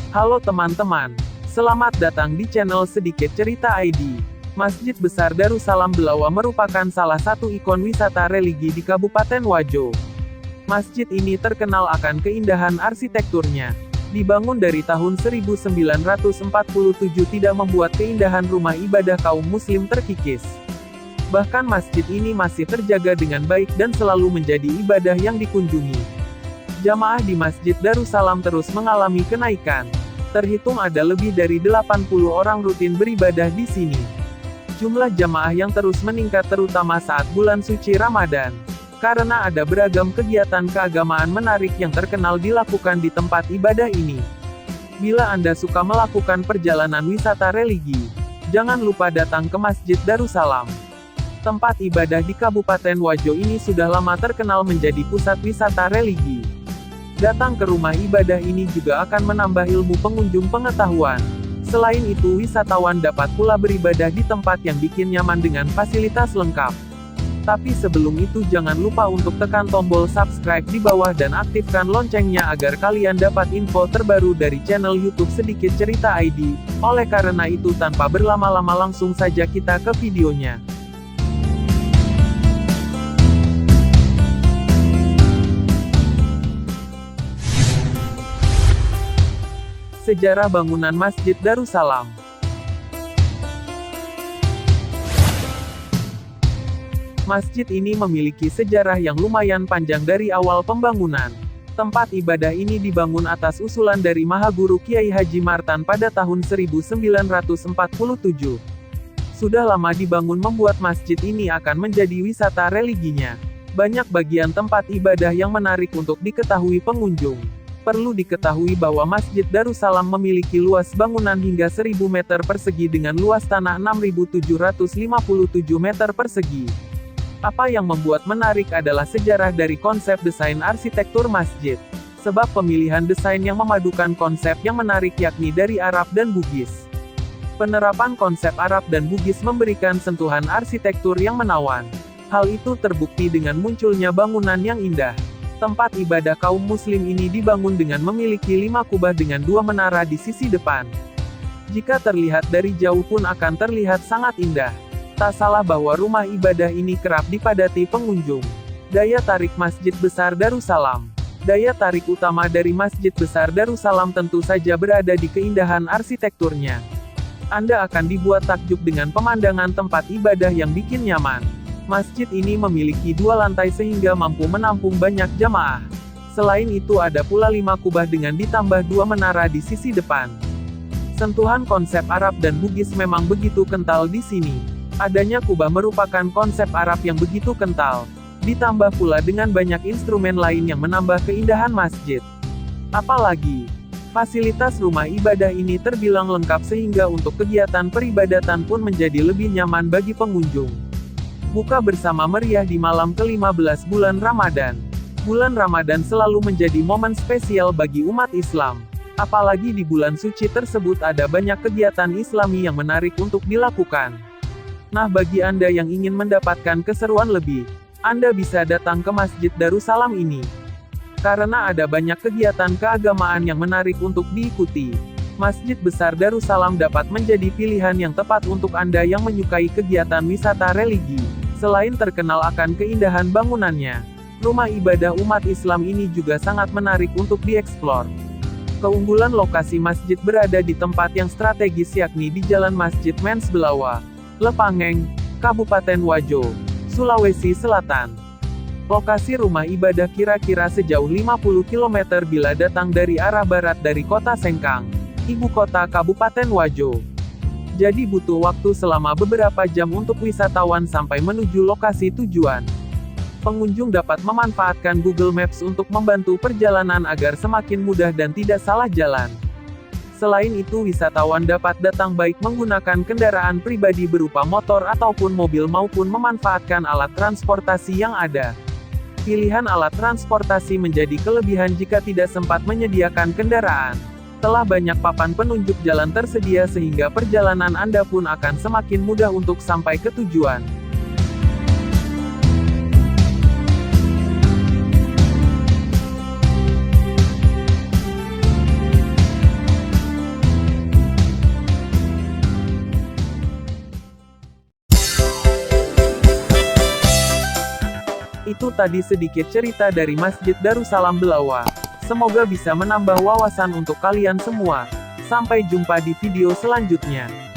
Halo teman-teman, selamat datang di channel Sedikit Cerita ID. Masjid Besar Darussalam Belawa merupakan salah satu ikon wisata religi di Kabupaten Wajo. Masjid ini terkenal akan keindahan arsitekturnya. Dibangun dari tahun 1947 tidak membuat keindahan rumah ibadah kaum muslim terkikis. Bahkan masjid ini masih terjaga dengan baik dan selalu menjadi ibadah yang dikunjungi. Jamaah di Masjid Darussalam terus mengalami kenaikan. Terhitung ada lebih dari 80 orang rutin beribadah di sini. Jumlah jamaah yang terus meningkat terutama saat bulan suci Ramadan. Karena ada beragam kegiatan keagamaan menarik yang terkenal dilakukan di tempat ibadah ini. Bila Anda suka melakukan perjalanan wisata religi, jangan lupa datang ke Masjid Darussalam. Tempat ibadah di Kabupaten Wajo ini sudah lama terkenal menjadi pusat wisata religi. Datang ke rumah ibadah ini juga akan menambah ilmu pengunjung pengetahuan. Selain itu wisatawan dapat pula beribadah di tempat yang bikin nyaman dengan fasilitas lengkap. Tapi sebelum itu jangan lupa untuk tekan tombol subscribe di bawah dan aktifkan loncengnya agar kalian dapat info terbaru dari channel YouTube Sedikit Cerita ID. Oleh karena itu tanpa berlama-lama langsung saja kita ke videonya. Sejarah bangunan Masjid Darussalam. Masjid ini memiliki sejarah yang lumayan panjang dari awal pembangunan. Tempat ibadah ini dibangun atas usulan dari Mahaguru Kiai Haji Martan pada tahun 1947. Sudah lama dibangun membuat masjid ini akan menjadi wisata religinya. Banyak bagian tempat ibadah yang menarik untuk diketahui pengunjung. Perlu diketahui bahwa Masjid Darussalam memiliki luas bangunan hingga 1000 meter persegi dengan luas tanah 6.757 meter persegi. Apa yang membuat menarik adalah sejarah dari konsep desain arsitektur masjid. Sebab pemilihan desain yang memadukan konsep yang menarik yakni dari Arab dan Bugis. Penerapan konsep Arab dan Bugis memberikan sentuhan arsitektur yang menawan. Hal itu terbukti dengan munculnya bangunan yang indah. Tempat ibadah kaum muslim ini dibangun dengan memiliki 5 kubah dengan 2 menara di sisi depan. Jika terlihat dari jauh pun akan terlihat sangat indah. Tak salah bahwa rumah ibadah ini kerap dipadati pengunjung. Daya tarik Masjid Besar Darussalam. Daya tarik utama dari Masjid Besar Darussalam tentu saja berada di keindahan arsitekturnya. Anda akan dibuat takjub dengan pemandangan tempat ibadah yang bikin nyaman. Masjid ini memiliki 2 lantai sehingga mampu menampung banyak jamaah. Selain itu ada pula 5 kubah dengan ditambah 2 menara di sisi depan. Sentuhan konsep Arab dan Bugis memang begitu kental di sini. Adanya kubah merupakan konsep Arab yang begitu kental. Ditambah pula dengan banyak instrumen lain yang menambah keindahan masjid. Apalagi, fasilitas rumah ibadah ini terbilang lengkap sehingga untuk kegiatan peribadatan pun menjadi lebih nyaman bagi pengunjung. Buka bersama meriah di malam ke-15 bulan Ramadan. Bulan Ramadan selalu menjadi momen spesial bagi umat Islam. Apalagi di bulan suci tersebut ada banyak kegiatan Islami yang menarik untuk dilakukan. Nah bagi Anda yang ingin mendapatkan keseruan lebih, Anda bisa datang ke Masjid Darussalam ini. Karena ada banyak kegiatan keagamaan yang menarik untuk diikuti. Masjid Besar Darussalam dapat menjadi pilihan yang tepat untuk Anda yang menyukai kegiatan wisata religi. Selain terkenal akan keindahan bangunannya, rumah ibadah umat Islam ini juga sangat menarik untuk dieksplor. Keunggulan lokasi masjid berada di tempat yang strategis yakni di Jalan Masjid Mens Belawa, Lepangeng, Kabupaten Wajo, Sulawesi Selatan. Lokasi rumah ibadah kira-kira sejauh 50 km bila datang dari arah barat dari kota Sengkang, ibu kota Kabupaten Wajo. Jadi butuh waktu selama beberapa jam untuk wisatawan sampai menuju lokasi tujuan. Pengunjung dapat memanfaatkan Google Maps untuk membantu perjalanan agar semakin mudah dan tidak salah jalan. Selain itu, wisatawan dapat datang baik menggunakan kendaraan pribadi berupa motor ataupun mobil maupun memanfaatkan alat transportasi yang ada. Pilihan alat transportasi menjadi kelebihan jika tidak sempat menyediakan kendaraan. Telah banyak papan penunjuk jalan tersedia sehingga perjalanan Anda pun akan semakin mudah untuk sampai ke tujuan. Itu tadi sedikit cerita dari Masjid Darussalam Belawa. Semoga bisa menambah wawasan untuk kalian semua. Sampai jumpa di video selanjutnya.